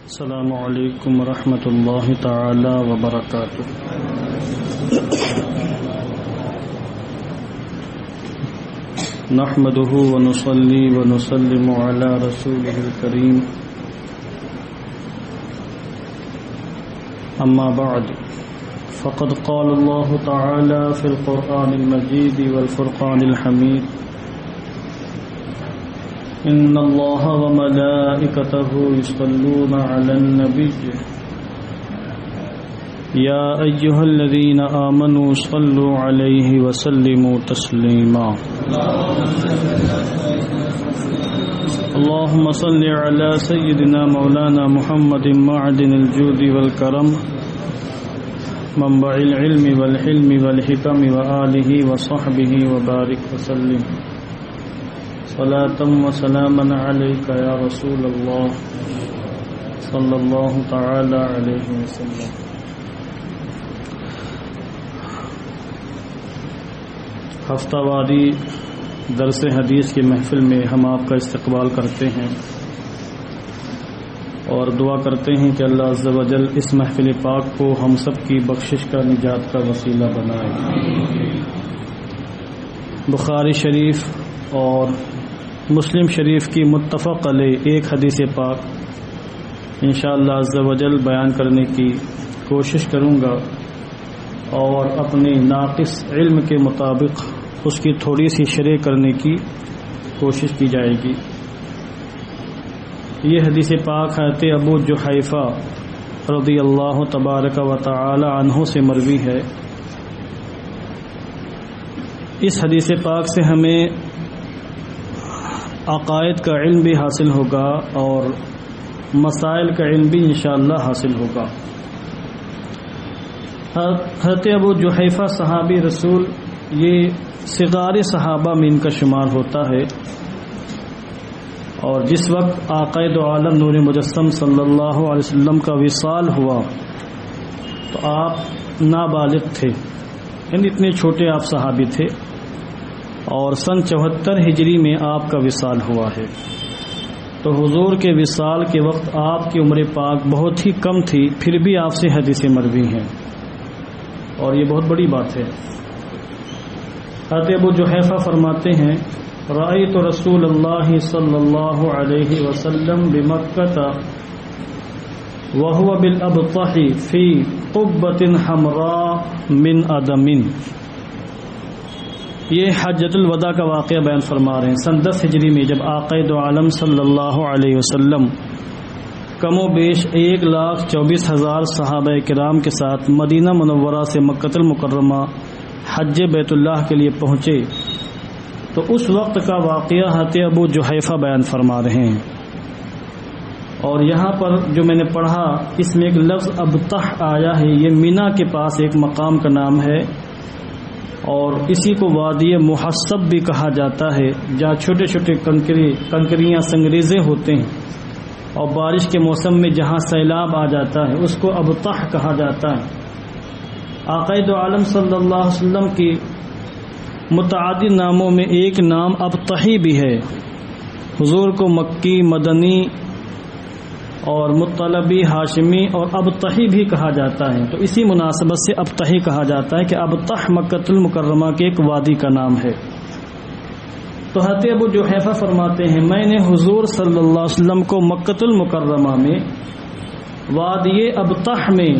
السلام علیکم ورحمۃ اللہ تعالی وبرکاتہ۔ نحمده ونصلي ونسلم على رسوله الكريم، اما بعد، فقد قال الله تعالى في القرآن المجيد والفرقان الحميد: إن الله وملائكته يصلون على النبي يا أيها الذين آمنوا صلوا عليه وسلموا تسليما۔ اللهم صل على سيدنا مولانا محمد معدن الجود والكرم، منبع العلم والحلم والحكم، وآله وصحبه وبارك وسلم صلاة وسلاما عليك يا رسول الله صلى الله تعالى عليه وسلم۔ ہفتہ واری درس حدیث کی محفل میں ہم آپ کا استقبال کرتے ہیں اور دعا کرتے ہیں کہ اللہ عز و جل اس محفل پاک کو ہم سب کی بخشش کا، نجات کا وسیلہ بنائے۔ بخاری شریف اور مسلم شریف کی متفق علیہ ایک حدیث پاک انشاءاللہ عز و جل بیان کرنے کی کوشش کروں گا، اور اپنے ناقص علم کے مطابق اس کی تھوڑی سی شرح کرنے کی کوشش کی جائے گی۔ یہ حدیث پاک حضرت ابو جحیفہ رضی اللہ تبارک و تعالی عنہ سے مروی ہے۔ اس حدیث پاک سے ہمیں عقائد کا علم بھی حاصل ہوگا اور مسائل کا علم بھی انشاءاللہ حاصل ہوگا۔ حضرت ابو جحیفہ صحابی رسول، یہ صغار صحابہ میں ان کا شمار ہوتا ہے، اور جس وقت آقا دو عالم نور مجسم صلی اللہ علیہ وسلم کا وصال ہوا تو آپ نابالغ تھے، یعنی اتنے چھوٹے آپ صحابی تھے، اور سن 74 ہجری میں آپ کا وصال ہوا ہے۔ تو حضور کے وصال کے وقت آپ کی عمر پاک بہت ہی کم تھی، پھر بھی آپ سے حدیثیں مروی ہیں، اور یہ بہت بڑی بات ہے۔ حضرت ابو جحیفہ فرماتے ہیں: رأیت رسول اللہ صلی اللہ علیہ وسلم بمکہ وهو بالابطح فی قبۃ حمراء من ادم۔ یہ حجۃ الوداع کا واقعہ بیان فرما رہے ہیں۔ سن 10 ہجری میں جب آقا دو عالم صلی اللہ علیہ وسلم کم و بیش 1,24,000 صحابہ کرام کے ساتھ مدینہ منورہ سے مکہ المکرمہ حج بیت اللہ کے لیے پہنچے، تو اس وقت کا واقعہ حضرت ابو جحیفہ بیان فرما رہے ہیں۔ اور یہاں پر جو میں نے پڑھا، اس میں ایک لفظ ابطح آیا ہے، یہ مینا کے پاس ایک مقام کا نام ہے، اور اسی کو وادی محسب بھی کہا جاتا ہے، جہاں چھوٹے چھوٹے کنکریاں سنگریزے ہوتے ہیں، اور بارش کے موسم میں جہاں سیلاب آ جاتا ہے اس کو ابطح کہا جاتا ہے۔ آقا دو عالم صلی اللہ علیہ وسلم کی متعدد ناموں میں ایک نام ابطحی بھی ہے۔ حضور کو مکی، مدنی اور مطلبی، ہاشمی اور ابطحی بھی کہا جاتا ہے، تو اسی مناسبت سے ابطحی کہا جاتا ہے کہ ابطح مکہ المکرمہ کے ایک وادی کا نام ہے۔ تو حضرت ابو جحیفہ فرماتے ہیں: میں نے حضور صلی اللہ علیہ وسلم کو مکہ المکرمہ میں وادی ابطح میں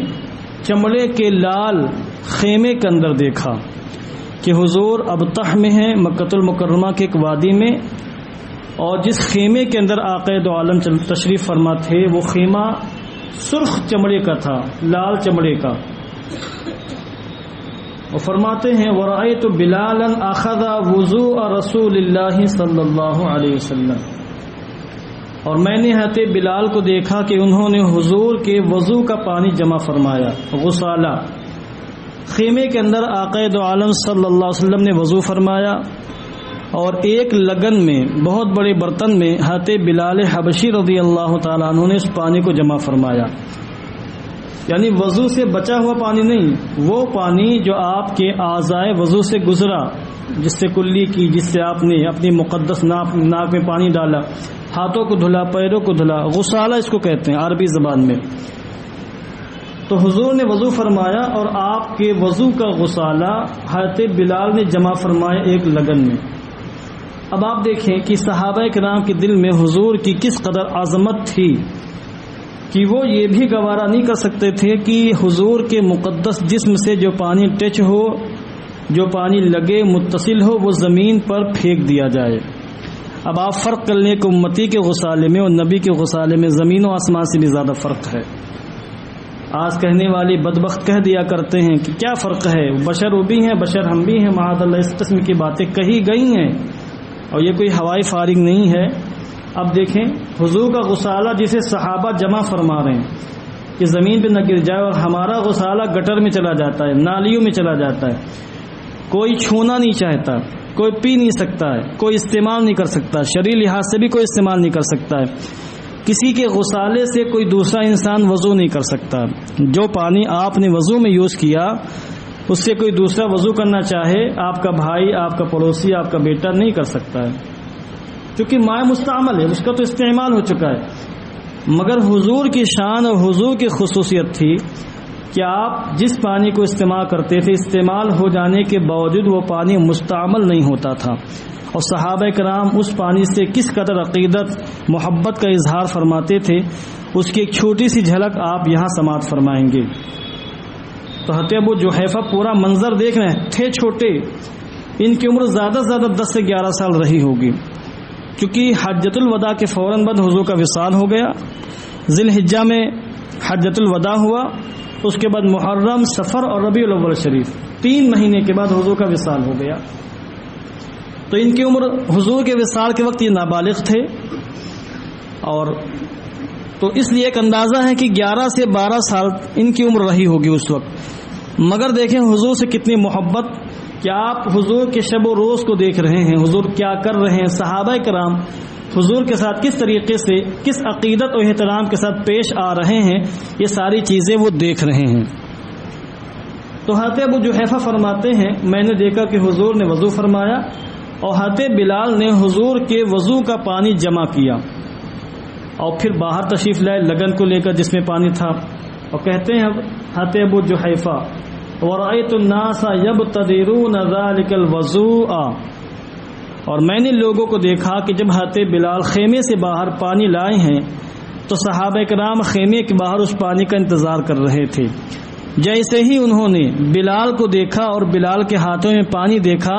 چمڑے کے لال خیمے کے اندر دیکھا کہ حضور ابطح میں ہیں، مکہ المکرمہ کے ایک وادی میں، اور جس خیمے کے اندر آقا دو عالم تشریف فرما تھے وہ خیمہ سرخ چمڑے کا تھا، لال چمڑے کا۔ وہ فرماتے ہیں: وَرَأَيْتُ بِلَالًا أَخَذَ وُضُوءَ رَسُولِ اللَّهِ صلی اللہ علیہ وسلم، اور میں نے حضرت بلال کو دیکھا کہ انہوں نے حضور کے وضو کا پانی جمع فرمایا، غسالہ۔ خیمے کے اندر آقا دو عالم صلی اللہ علیہ وسلم نے وضو فرمایا، اور ایک لگن میں، بہت بڑے برتن میں حضرت بلال حبشی رضی اللہ تعالیٰ عنہ نے اس پانی کو جمع فرمایا۔ یعنی وضو سے بچا ہوا پانی نہیں، وہ پانی جو آپ کے اعضائے وضو سے گزرا، جس سے کلی کی، جس سے آپ نے اپنی مقدس ناک میں پانی ڈالا، ہاتھوں کو دھلا، پیروں کو دھلا، غسالہ اس کو کہتے ہیں عربی زبان میں۔ تو حضور نے وضو فرمایا اور آپ کے وضو کا غسالہ حضرت بلال نے جمع فرمایا ایک لگن میں۔ اب آپ دیکھیں کہ صحابہ کرام کے دل میں حضور کی کس قدر عظمت تھی کہ وہ یہ بھی گوارا نہیں کر سکتے تھے کہ حضور کے مقدس جسم سے جو پانی ٹچ ہو، جو پانی لگے، متصل ہو، وہ زمین پر پھینک دیا جائے۔ اب آپ فرق کر لیں کہ امتی کے غسالے میں اور نبی کے غسالے میں زمین و آسمان سے بھی زیادہ فرق ہے۔ آج کہنے والی بدبخت کہہ دیا کرتے ہیں کہ کیا فرق ہے، بشر وہ بھی ہیں، بشر ہم بھی ہیں، معاذ اللہ، اس قسم کی باتیں کہی گئی ہیں اور یہ کوئی ہوائی فارغ نہیں ہے۔ اب دیکھیں حضور کا غسالہ جسے صحابہ جمع فرما رہے ہیں کہ زمین پہ نہ گر جائے، اور ہمارا غسالہ گٹر میں چلا جاتا ہے، نالیوں میں چلا جاتا ہے، کوئی چھونا نہیں چاہتا، کوئی پی نہیں سکتا ہے، کوئی استعمال نہیں کر سکتا، شرعی لحاظ سے بھی کوئی استعمال نہیں کر سکتا ہے۔ کسی کے غسالے سے کوئی دوسرا انسان وضو نہیں کر سکتا۔ جو پانی آپ نے وضو میں یوز کیا اس سے کوئی دوسرا وضو کرنا چاہے، آپ کا بھائی، آپ کا پڑوسی، آپ کا بیٹا نہیں کر سکتا ہے، کیونکہ ماء مستعمل ہے، اس کا تو استعمال ہو چکا ہے۔ مگر حضور کی شان اور حضور کی خصوصیت تھی کہ آپ جس پانی کو استعمال کرتے تھے، استعمال ہو جانے کے باوجود وہ پانی مستعمل نہیں ہوتا تھا، اور صحابہ کرام اس پانی سے کس قدر عقیدت، محبت کا اظہار فرماتے تھے، اس کی ایک چھوٹی سی جھلک آپ یہاں سماعت فرمائیں گے۔ تو حضرت ابو جحیفہ پورا منظر دیکھ رہے ہیں، تھے چھوٹے، ان کی عمر زیادہ سے زیادہ 10 سے 11 سال رہی ہوگی، کیونکہ حجۃ الوداع کے فوراً بعد حضور کا وصال ہو گیا۔ ذی الحجہ میں حجۃ الوداع ہوا، اس کے بعد محرم، صفر اور ربیع الاول شریف، 3 مہینے کے بعد حضور کا وصال ہو گیا۔ تو ان کی عمر حضور کے وصال کے وقت یہ نابالغ تھے، اور تو اس لیے ایک اندازہ ہے کہ 11 سے 12 سال ان کی عمر رہی ہوگی اس وقت۔ مگر دیکھیں حضور سے کتنی محبت کہ آپ حضور کے شب و روز کو دیکھ رہے ہیں، حضور کیا کر رہے ہیں، صحابہ کرام حضور کے ساتھ کس طریقے سے، کس عقیدت و احترام کے ساتھ پیش آ رہے ہیں، یہ ساری چیزیں وہ دیکھ رہے ہیں۔ تو حضرت ابو جحیفہ فرماتے ہیں میں نے دیکھا کہ حضور نے وضو فرمایا اور حضرت بلال نے حضور کے وضو کا پانی جمع کیا اور پھر باہر تشریف لائے لگن کو لے کر جس میں پانی تھا، اور کہتے ہیں حضرت ابو جحیفہ وَرَأَيْتُ النَّاسَ يَبْتَدِرُونَ ذَلِكَ الْوَضُوءَ، اور میں نے لوگوں کو دیکھا کہ جب حضرت بلال خیمے سے باہر پانی لائے ہیں تو صحابہ کرام خیمے کے باہر اس پانی کا انتظار کر رہے تھے۔ جیسے ہی انہوں نے بلال کو دیکھا اور بلال کے ہاتھوں میں پانی دیکھا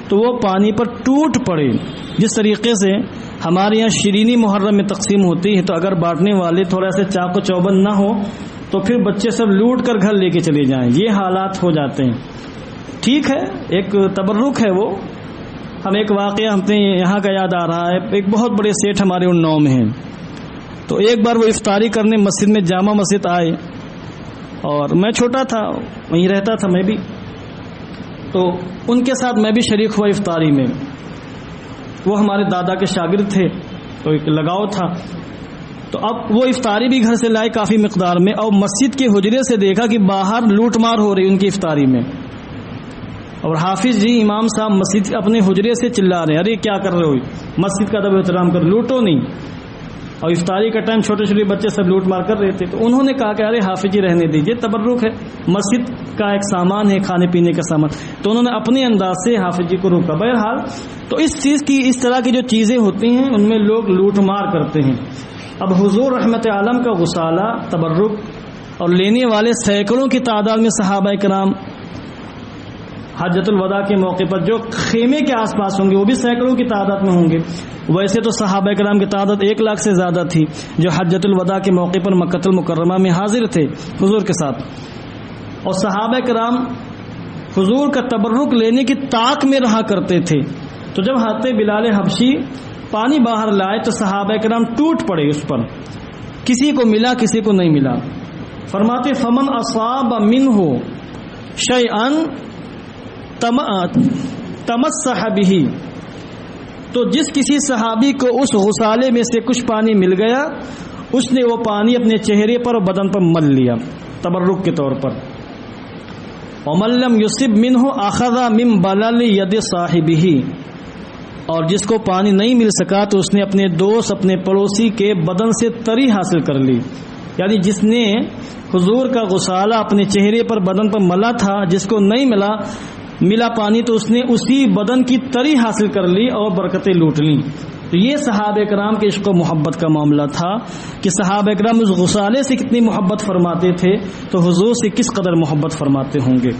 تو وہ پانی پر ٹوٹ پڑے۔ جس طریقے سے ہمارے یہاں شیرینی محرم میں تقسیم ہوتی ہے تو اگر بانٹنے والے تھوڑا سا چاق و چوبند نہ ہو تو پھر بچے سب لوٹ کر گھر لے کے چلے جائیں، یہ حالات ہو جاتے ہیں۔ ٹھیک ہے، ایک تبرک ہے وہ۔ ہم ایک واقعہ ہم نے یہاں کا یاد آ رہا ہے، ایک بہت بڑے سیٹھ ہمارے اناؤ میں ہیں، تو ایک بار وہ افطاری کرنے مسجد میں جامع مسجد آئے، اور میں چھوٹا تھا، وہیں رہتا تھا میں بھی، تو ان کے ساتھ میں بھی شریک ہوا افطاری میں۔ وہ ہمارے دادا کے شاگرد تھے تو ایک لگاؤ تھا، تو اب وہ افطاری بھی گھر سے لائے کافی مقدار میں، اور مسجد کے حجرے سے دیکھا کہ باہر لوٹ مار ہو رہی ان کی افطاری میں، اور حافظ جی امام صاحب مسجد اپنے حجرے سے چلا رہے ہیں، ارے کیا کر رہے ہو، مسجد کا ادب و احترام کر، لوٹو نہیں۔ اور افطاری کا ٹائم چھوٹے چھوٹے بچے سب لوٹ مار کر رہے تھے، تو انہوں نے کہا کہ ارے حافظ جی رہنے دیجئے، تبرک ہے، مسجد کا ایک سامان ہے، کھانے پینے کا سامان، تو انہوں نے اپنے انداز سے حافظ جی کو روکا۔ بہرحال تو اس چیز کی، اس طرح کی جو چیزیں ہوتی ہیں ان میں لوگ لوٹ مار کرتے ہیں۔ اب حضور رحمت عالم کا غسالہ، تبرک، اور لینے والے سینکڑوں کی تعداد میں صحابہ کرام حجۃ الوداع کے موقع پر جو خیمے کے آس پاس ہوں گے وہ بھی سینکڑوں کی تعداد میں ہوں گے۔ ویسے تو صحابہ کرام کی تعداد 1 لاکھ سے زیادہ تھی جو حجۃ الوداع کے موقع پر مکہ المکرمہ میں حاضر تھے حضور کے ساتھ، اور صحابہ کرام حضور کا تبرک لینے کی طاق میں رہا کرتے تھے۔ تو جب حضرت بلال حبشی پانی باہر لائے تو صحابہ کرام ٹوٹ پڑے اس پر، کسی کو ملا کسی کو نہیں ملا۔ فرماتے فمن اصاب منہ شیئا تمسح به، تو جس کسی صحابی کو اس غسالے میں سے کچھ پانی مل گیا اس نے وہ پانی اپنے چہرے پر اور بدن پر مل لیا تبرک کے طور پر۔ ومن لم یصب منہ اخذ من بلل ید صاحبہ، اور جس کو پانی نہیں مل سکا تو اس نے اپنے دوست اپنے پڑوسی کے بدن سے تری حاصل کر لی، یعنی جس نے حضور کا غسالہ اپنے چہرے پر بدن پر ملا تھا، جس کو نہیں ملا پانی تو اس نے اسی بدن کی تری حاصل کر لی اور برکتیں لوٹ لیں۔ تو یہ صحابہ کرام کے عشق و محبت کا معاملہ تھا کہ صحابہ کرام اس غسالے سے کتنی محبت فرماتے تھے تو حضور سے کس قدر محبت فرماتے ہوں گے۔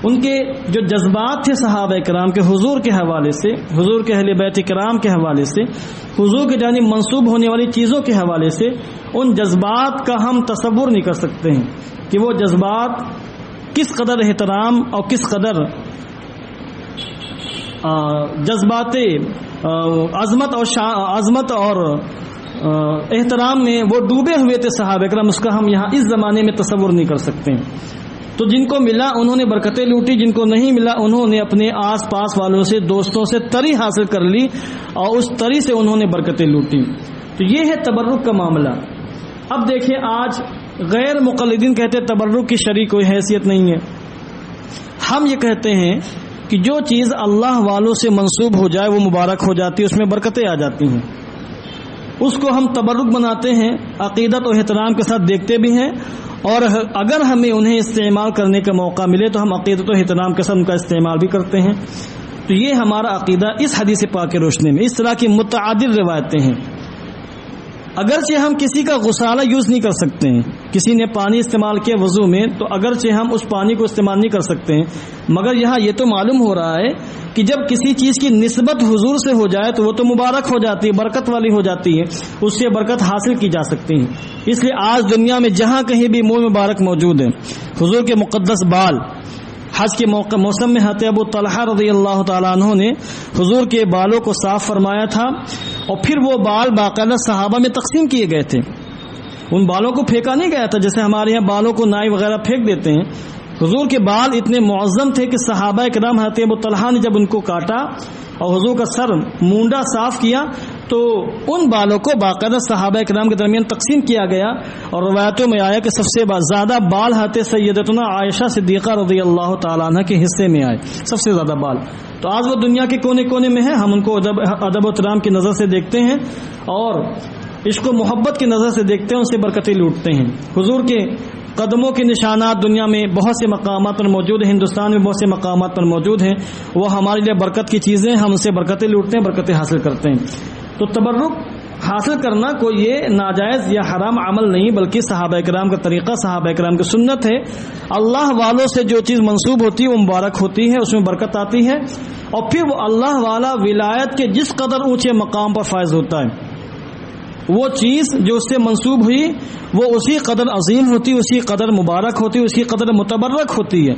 ان کے جو جذبات تھے صحابہ کرام کے حضور کے حوالے سے، حضور کے اہل بیت کرام کے حوالے سے، حضور کی جانب منسوب ہونے والی چیزوں کے حوالے سے، ان جذبات کا ہم تصور نہیں کر سکتے ہیں کہ وہ جذبات کس قدر احترام اور کس قدر جذبات عظمت اور احترام میں وہ ڈوبے ہوئے تھے صحابہ کرام، اس کا ہم یہاں اس زمانے میں تصور نہیں کر سکتے ہیں۔ تو جن کو ملا انہوں نے برکتیں لوٹی، جن کو نہیں ملا انہوں نے اپنے آس پاس والوں سے، دوستوں سے تری حاصل کر لی اور اس تری سے انہوں نے برکتیں لوٹی۔ تو یہ ہے تبرک کا معاملہ۔ اب دیکھیں آج غیر مقلدین کہتے ہیں تبرک کی شرعی کوئی حیثیت نہیں ہے۔ ہم یہ کہتے ہیں کہ جو چیز اللہ والوں سے منسوب ہو جائے وہ مبارک ہو جاتی ہے، اس میں برکتیں آ جاتی ہیں، اس کو ہم تبرک بناتے ہیں، عقیدت و احترام کے ساتھ دیکھتے بھی ہیں، اور اگر ہمیں انہیں استعمال کرنے کا موقع ملے تو ہم عقیدت و احترام کے ساتھ ان کا استعمال بھی کرتے ہیں۔ تو یہ ہمارا عقیدہ اس حدیث پاک کی روشنی میں۔ اس طرح کی متعدد روایتیں ہیں۔ اگرچہ ہم کسی کا غسالہ یوز نہیں کر سکتے ہیں، کسی نے پانی استعمال کیا وضو میں تو اگرچہ ہم اس پانی کو استعمال نہیں کر سکتے ہیں، مگر یہاں یہ تو معلوم ہو رہا ہے کہ جب کسی چیز کی نسبت حضور سے ہو جائے تو وہ تو مبارک ہو جاتی ہے، برکت والی ہو جاتی ہے، اس سے برکت حاصل کی جا سکتی ہے۔ اس لیے آج دنیا میں جہاں کہیں بھی موہ مبارک موجود ہے، حضور کے مقدس بال، حج کے موسم میں حضرت ابو طلحہ رضی اللہ تعالیٰ عنہ نے حضور کے بالوں کو صاف فرمایا تھا، اور پھر وہ بال باقاعدہ صحابہ میں تقسیم کیے گئے تھے۔ ان بالوں کو پھینکا نہیں گیا تھا جیسے ہمارے یہاں بالوں کو نائی وغیرہ پھینک دیتے ہیں۔ حضور کے بال اتنے معظم تھے کہ صحابہ کرام حضرت ابو طلحہ نے جب ان کو کاٹا اور حضور کا سر مونڈا صاف کیا تو ان بالوں کو باقاعدہ صحابہ کرام کے درمیان تقسیم کیا گیا، اور روایتوں میں آیا کہ سب سے زیادہ بال حضرت سیدتنا عائشہ صدیقہ رضی اللہ تعالیٰ عنہ کے حصے میں آئے، سب سے زیادہ بال۔ تو آج وہ دنیا کے کونے کونے میں ہیں، ہم ان کو ادب و احترام کی نظر سے دیکھتے ہیں اور عشق و محبت کی نظر سے دیکھتے ہیں، ان سے برکتیں لوٹتے ہیں۔ حضور کے قدموں کے نشانات دنیا میں بہت سے مقامات پر موجود ہیں، ہندوستان میں بہت سے مقامات پر موجود ہیں، وہ ہمارے لیے برکت کی چیزیں، ہم ان سے برکتیں لوٹتے ہیں، برکتیں حاصل کرتے ہیں۔ تو تبرک حاصل کرنا کوئی یہ ناجائز یا حرام عمل نہیں، بلکہ صحابہ کرام کا طریقہ، صحابہ کرام کی سنت ہے۔ اللہ والوں سے جو چیز منسوب ہوتی ہے وہ مبارک ہوتی ہے، اس میں برکت آتی ہے، اور پھر وہ اللہ والا ولایت کے جس قدر اونچے مقام پر فائز ہوتا ہے، وہ چیز جو اس سے منسوب ہوئی وہ اسی قدر عظیم ہوتی، اسی قدر مبارک ہوتی، اسی قدر متبرک ہوتی ہے۔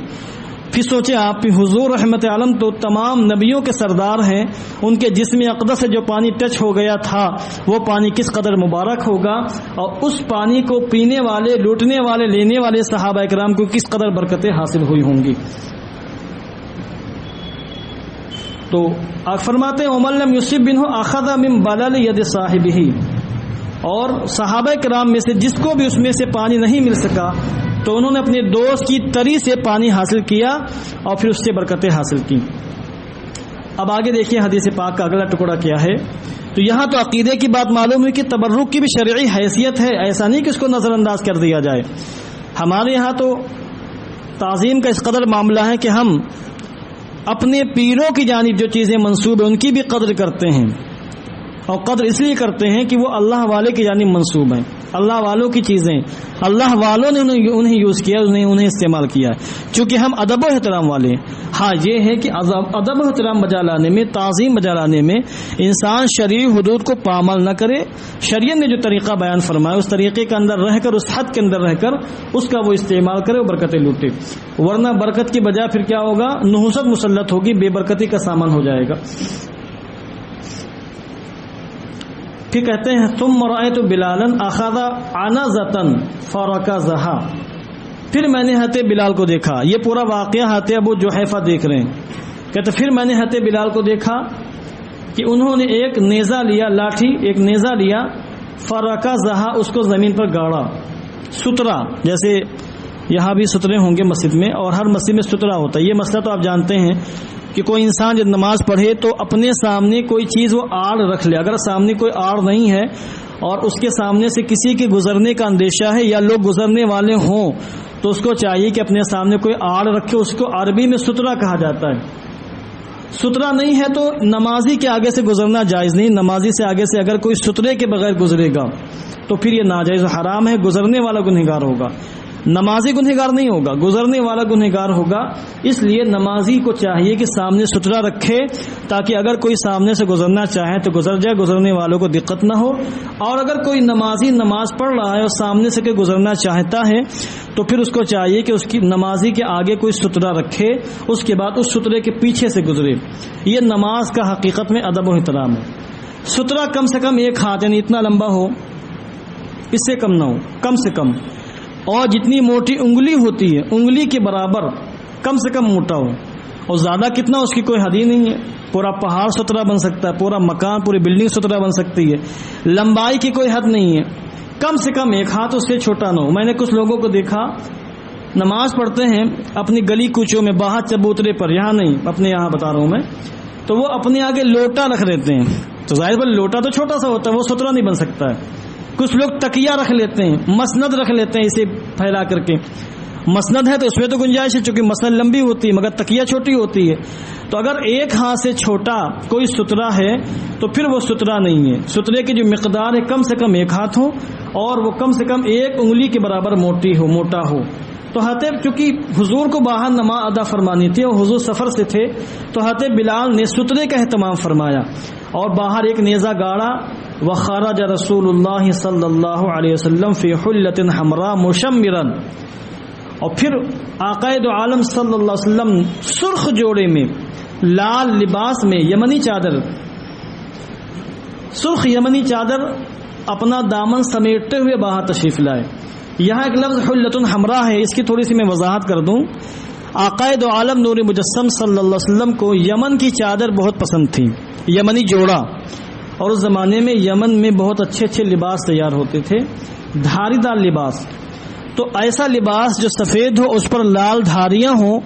پھر سوچیں آپ کہ حضور رحمت عالم تو تمام نبیوں کے سردار ہیں، ان کے جسم اقدس سے جو پانی ٹچ ہو گیا تھا وہ پانی کس قدر مبارک ہوگا، اور اس پانی کو پینے والے، لوٹنے والے، لینے والے صحابہ کرام کو کس قدر برکتیں حاصل ہوئی ہوں گی۔ تو آپ فرماتے ہیں وَمَن لَّمْ يُصِبْ مِنْهُ أَخَذَ مِن بَلَلِ يَدِ صَاحِبِهِ، اور صحابہ کرام میں سے جس کو بھی اس میں سے پانی نہیں مل سکا تو انہوں نے اپنے دوست کی تری سے پانی حاصل کیا اور پھر اس سے برکتیں حاصل کی۔ اب آگے دیکھیں حدیث پاک کا اگلا ٹکڑا کیا ہے۔ تو یہاں تو عقیدے کی بات معلوم ہوئی کہ تبرک کی بھی شرعی حیثیت ہے، ایسا نہیں کہ اس کو نظر انداز کر دیا جائے۔ ہمارے یہاں تو تعظیم کا اس قدر معاملہ ہے کہ ہم اپنے پیروں کی جانب جو چیزیں منسوب ہیں ان کی بھی قدر کرتے ہیں، اور قدر اس لیے کرتے ہیں کہ وہ اللہ والے کی جانب منسوب ہیں، اللہ والوں کی چیزیں، اللہ والوں نے انہیں یوز کیا، انہیں استعمال کیا ہے، چونکہ ہم ادب و احترام والے ہیں۔ ہاں یہ ہے کہ ادب و احترام بجا لانے میں، تعظیم بجا لانے میں انسان شرعی حدود کو پامال نہ کرے، شریعت نے جو طریقہ بیان فرمایا اس طریقے کے اندر رہ کر، اس حد کے اندر رہ کر اس کا وہ استعمال کرے، وہ برکتیں لوٹے، ورنہ برکت کی بجائے پھر کیا ہوگا، نحوست مسلط ہوگی، بے برکتی کا سامان ہو جائے گا۔ پھر کہتے ہیں ثم رأيت بلالا اخذ عنزة فركزها، پھر میں نے حضرت بلال کو دیکھا، یہ پورا واقعہ حضرت ابو جحیفہ دیکھ رہے ہیں، کہتے پھر میں نے حضرت بلال کو دیکھا کہ انہوں نے ایک نیزہ لیا، لاٹھی، ایک نیزہ لیا، فركزها، اس کو زمین پر گاڑا، سترا، جیسے یہاں بھی سترے ہوں گے مسجد میں، اور ہر مسجد میں سترا ہوتا ہے، یہ مسئلہ تو آپ جانتے ہیں کہ کوئی انسان جب نماز پڑھے تو اپنے سامنے کوئی چیز وہ آڑ رکھ لے. اگر سامنے کوئی آڑ نہیں ہے اور اس کے سامنے سے کسی کے گزرنے کا اندیشہ ہے یا لوگ گزرنے والے ہوں تو اس کو چاہیے کہ اپنے سامنے کوئی آڑ رکھے. اس کو عربی میں سترہ کہا جاتا ہے. سترہ نہیں ہے تو نمازی کے آگے سے گزرنا جائز نہیں. نمازی سے آگے سے اگر کوئی سترے کے بغیر گزرے گا تو پھر یہ ناجائز حرام ہے. گزرنے والا گنہگار ہوگا, نمازی گنہگار نہیں ہوگا, گزرنے والا گنہگار ہوگا. اس لیے نمازی کو چاہیے کہ سامنے سترہ رکھے تاکہ اگر کوئی سامنے سے گزرنا چاہے تو گزر جائے, گزرنے والوں کو دقت نہ ہو. اور اگر کوئی نمازی نماز پڑھ رہا ہے اور سامنے سے کوئی گزرنا چاہتا ہے تو پھر اس کو چاہیے کہ اس کی نمازی کے آگے کوئی سترہ رکھے, اس کے بعد اس سترے کے پیچھے سے گزرے. یہ نماز کا حقیقت میں ادب و احترام ہے. سترہ کم سے کم ایک ہاتھ یعنی اتنا لمبا ہو, اس سے کم نہ ہو, کم سے کم. اور جتنی موٹی انگلی ہوتی ہے انگلی کے برابر کم سے کم موٹا ہو, اور زیادہ کتنا اس کی کوئی حد ہی نہیں ہے. پورا پہاڑ سترہ بن سکتا ہے, پورا مکان پوری بلڈنگ سترہ بن سکتی ہے. لمبائی کی کوئی حد نہیں ہے, کم سے کم ایک ہاتھ اس سے چھوٹا نہ ہو. میں نے کچھ لوگوں کو دیکھا نماز پڑھتے ہیں اپنی گلی کوچوں میں باہر چبوترے پر, یہاں نہیں اپنے یہاں بتا رہا ہوں میں, تو وہ اپنے آگے لوٹا رکھ لیتے ہیں. تو ظاہر بات لوٹا تو چھوٹا سا ہوتا ہے, وہ سترہ نہیں بن سکتا ہے. کچھ لوگ تکیہ رکھ لیتے ہیں, مسند رکھ لیتے ہیں اسے پھیلا کر کے. مسند ہے تو اس میں تو گنجائش ہے چونکہ مسند لمبی ہوتی ہے مگر تکیہ چھوٹی ہوتی ہے. تو اگر ایک ہاتھ سے چھوٹا کوئی سترہ ہے تو پھر وہ سترہ نہیں ہے. سترے کی جو مقدار ہے کم سے کم ایک ہاتھ ہو اور وہ کم سے کم ایک انگلی کے برابر موٹا ہو. تو حضرت چونکہ حضور کو باہر نماز ادا فرمانی تھی اور حضور سفر سے تھے تو حضرت بلال نے سترے کا اہتمام فرمایا اور باہر ایک نیزہ گاڑا. وخرج رسول اللہ صلی اللہ علیہ وسلم فی حلۃ حمراء مشمرا, اور پھر آقا دو عالم صلی اللہ علیہ وسلم سرخ جوڑے میں لال لباس میں یمنی چادر, سرخ یمنی چادر اپنا دامن سمیٹتے ہوئے باہر تشریف لائے. یہاں ایک لفظ حلۃ حمراء ہے, اس کی تھوڑی سی میں وضاحت کر دوں. آقا دو عالم نور مجسم صلی اللہ علیہ وسلم کو یمن کی چادر بہت پسند تھی, یمنی جوڑا. اور اس زمانے میں یمن میں بہت اچھے لباس تیار ہوتے تھے, دھاری دار لباس. تو ایسا لباس جو سفید ہو اس پر لال دھاریاں ہوں,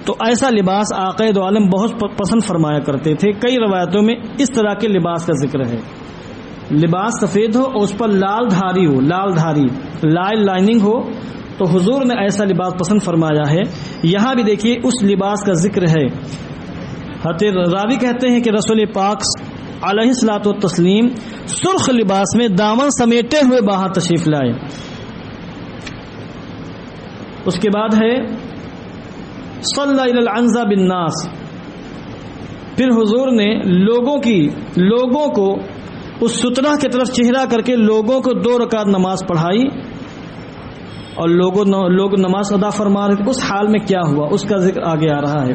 تو ایسا لباس آقا دو عالم بہت پسند فرمایا کرتے تھے. کئی روایتوں میں اس طرح کے لباس کا ذکر ہے, لباس سفید ہو اور اس پر لال دھاری ہو, لال دھاری لائننگ ہو, تو حضور نے ایسا لباس پسند فرمایا ہے. یہاں بھی دیکھیے اس لباس کا ذکر ہے. راوی کہتے ہیں کہ رسول پاک علیہ الصلوۃ والتسلیم سرخ لباس میں دامن سمیٹے ہوئے باہر تشریف لائے. اس کے بعد ہے صلی الی العنزہ بالناس, پھر حضور نے لوگوں کو اس سترہ کی طرف چہرہ کر کے لوگوں کو 2 رکعت نماز پڑھائی اور لوگ نماز ادا فرما رہے تھے. اس حال میں کیا ہوا اس کا ذکر آگے آ رہا ہے.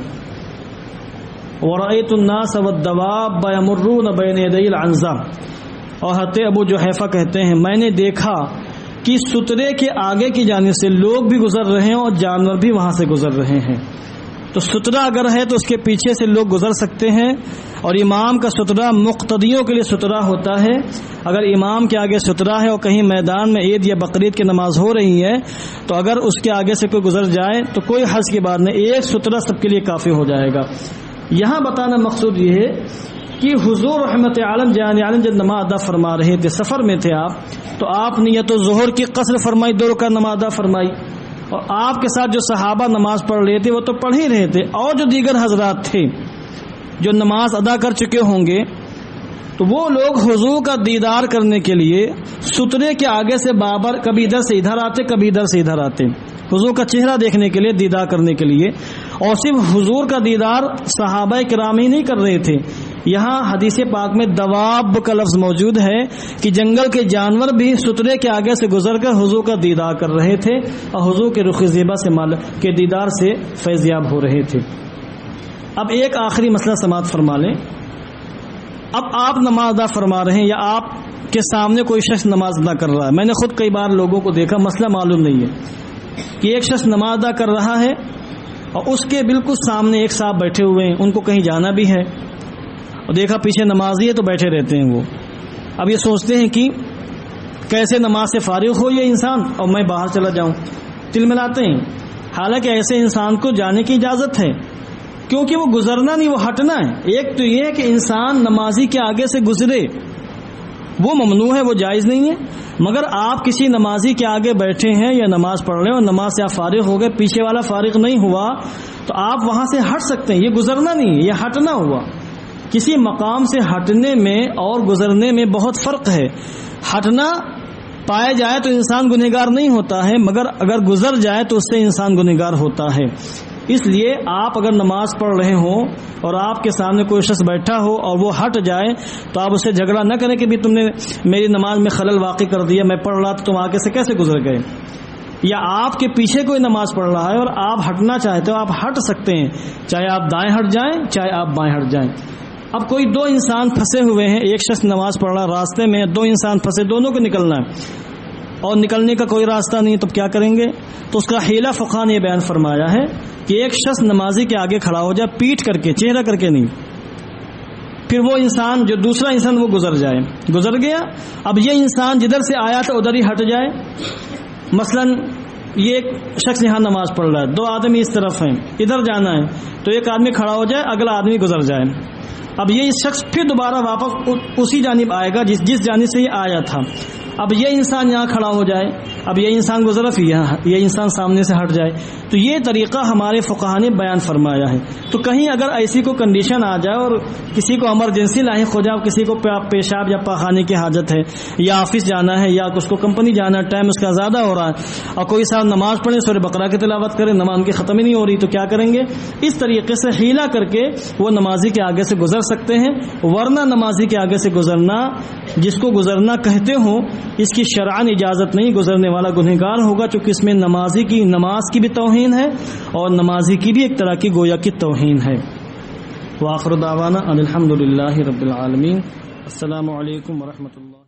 وَرَأَيْتُ النَّاسَ وَالدَّوَابَّ يَمُرُّونَ بَيْنَ يَدَيِ الْعَنزَةِ, اور حضرت ابو جحیفہ کہتے ہیں میں نے دیکھا کہ سترے کے آگے کی جانب سے لوگ بھی گزر رہے ہیں اور جانور بھی وہاں سے گزر رہے ہیں. تو سترہ اگر ہے تو اس کے پیچھے سے لوگ گزر سکتے ہیں, اور امام کا سترہ مقتدیوں کے لیے سترہ ہوتا ہے. اگر امام کے آگے سترہ ہے اور کہیں میدان میں عید یا بقرعید کی نماز ہو رہی ہے تو اگر اس کے آگے سے کوئی گزر جائے تو کوئی حرج کی بات نہیں, ایک سترہ سب کے لیے کافی ہو جائے گا. یہاں بتانا مقصود یہ ہے کہ حضور رحمت عالم جان عالم جب نماز ادا فرما رہے تھے, سفر میں تھے آپ, تو آپ نے یا تو ظہر کی قصر فرمائی 2 رکعت نماز ادا فرمائی, اور آپ کے ساتھ جو صحابہ نماز پڑھ رہے تھے وہ تو پڑھ ہی رہے تھے, اور جو دیگر حضرات تھے جو نماز ادا کر چکے ہوں گے تو وہ لوگ حضور کا دیدار کرنے کے لیے سترے کے آگے سے بابر کبھی ادھر سے ادھر آتے کبھی ادھر سے ادھر آتے, حضور کا چہرہ دیکھنے کے لیے, دیدار کرنے کے لیے. اور صرف حضور کا دیدار صحابہ کرام ہی نہیں کر رہے تھے, یہاں حدیث پاک میں دواب کا لفظ موجود ہے کہ جنگل کے جانور بھی سترے کے آگے سے گزر کر حضور کا دیدار کر رہے تھے اور حضور کے رخ زیبا سے کے دیدار سے فیضیاب ہو رہے تھے. اب ایک آخری مسئلہ سماعت فرما لیں. اب آپ نماز ادا فرما رہے ہیں یا آپ کے سامنے کوئی شخص نماز ادا کر رہا ہے. میں نے خود کئی بار لوگوں کو دیکھا, مسئلہ معلوم نہیں ہے, کہ ایک شخص نماز ادا کر رہا ہے اور اس کے بالکل سامنے ایک صاحب بیٹھے ہوئے ہیں, ان کو کہیں جانا بھی ہے اور دیکھا پیچھے نمازی ہے تو بیٹھے رہتے ہیں وہ. اب یہ سوچتے ہیں کہ کیسے نماز سے فارغ ہو یہ انسان اور میں باہر چلا جاؤں, تل ملاتے ہیں. حالانکہ ایسے انسان کو جانے کی اجازت ہے, کیونکہ وہ گزرنا نہیں، وہ ہٹنا ہے۔ ایک تو یہ ہے کہ انسان نمازی کے آگے سے گزرے، وہ ممنوع ہے، وہ جائز نہیں ہے۔ مگر آپ کسی نمازی کے آگے بیٹھے ہیں یا نماز پڑھ رہے ہیں اور نماز سے آپ فارغ ہو گئے، پیچھے والا فارغ نہیں ہوا، تو آپ وہاں سے ہٹ سکتے ہیں۔ یہ گزرنا نہیں، یہ ہٹنا ہوا۔ کسی مقام سے ہٹنے میں اور گزرنے میں بہت فرق ہے۔ ہٹنا پایا جائے تو انسان گنہگار نہیں ہوتا ہے، مگر اگر گزر جائے تو اس سے انسان گنہگار ہوتا ہے۔ اس لیے آپ اگر نماز پڑھ رہے ہوں اور آپ کے سامنے کوئی شخص بیٹھا ہو اور وہ ہٹ جائے تو آپ اسے جھگڑا نہ کریں کہ بھی تم نے میری نماز میں خلل واقع کر دیا، میں پڑھ رہا تو تم آگے سے کیسے گزر گئے۔ یا آپ کے پیچھے کوئی نماز پڑھ رہا ہے اور آپ ہٹنا چاہتے ہو، آپ ہٹ سکتے ہیں، چاہے آپ دائیں ہٹ جائیں چاہے آپ بائیں ہٹ جائیں۔ اب کوئی دو انسان پھنسے ہوئے ہیں، ایک شخص نماز پڑھ رہا، راستے میں دو انسان پھنسے، دونوں کو نکلنا ہے اور نکلنے کا کوئی راستہ نہیں، تو کیا کریں گے؟ تو اس کا حیلہ فقہ نے یہ بیان فرمایا ہے کہ ایک شخص نمازی کے آگے کھڑا ہو جائے، پیٹھ کر کے، چہرہ کر کے نہیں، پھر وہ انسان جو دوسرا انسان وہ گزر جائے، گزر گیا، اب یہ انسان جدھر سے آیا تھا ادھر ہی ہٹ جائے۔ مثلا یہ ایک شخص یہاں نماز پڑھ رہا ہے، دو آدمی اس طرف ہیں، ادھر جانا ہے، تو ایک آدمی کھڑا ہو جائے، اگلا آدمی گزر جائے۔ اب یہ شخص پھر دوبارہ واپس اسی جانب آئے گا جس جانب سے یہ آیا تھا۔ اب یہ انسان یہاں کھڑا ہو جائے، اب یہ انسان گزرا، پھر یہ انسان سامنے سے ہٹ جائے۔ تو یہ طریقہ ہمارے فقہا نے بیان فرمایا ہے۔ تو کہیں اگر ایسی کوئی کنڈیشن آ جائے اور کسی کو ایمرجنسی لاحق ہو جائے، کسی کو پیشاب یا پاخانے کی حاجت ہے یا آفس جانا ہے یا اس کو کمپنی جانا ہے، ٹائم اس کا زیادہ ہو رہا ہے، اور کوئی صاحب نماز پڑھے سورہ بقرہ کی تلاوت کرے، نماز ان کی ختم ہی نہیں ہو رہی، تو کیا کریں گے؟ اس طریقے سے حیلہ کر کے وہ نمازی کے آگے سے گزر سکتے ہیں۔ ورنہ نمازی کے آگے سے گزرنا، جس کو گزرنا کہتے ہوں، اس کی شرعاً اجازت نہیں، گزرنے والا گنہگار ہوگا، چونکہ اس میں نمازی کی نماز کی بھی توہین ہے اور نمازی کی بھی ایک طرح کی گویا کی توہین ہے۔ وآخر دعوانا ان الحمد للہ رب العالمین۔ السلام علیکم ورحمۃ اللہ۔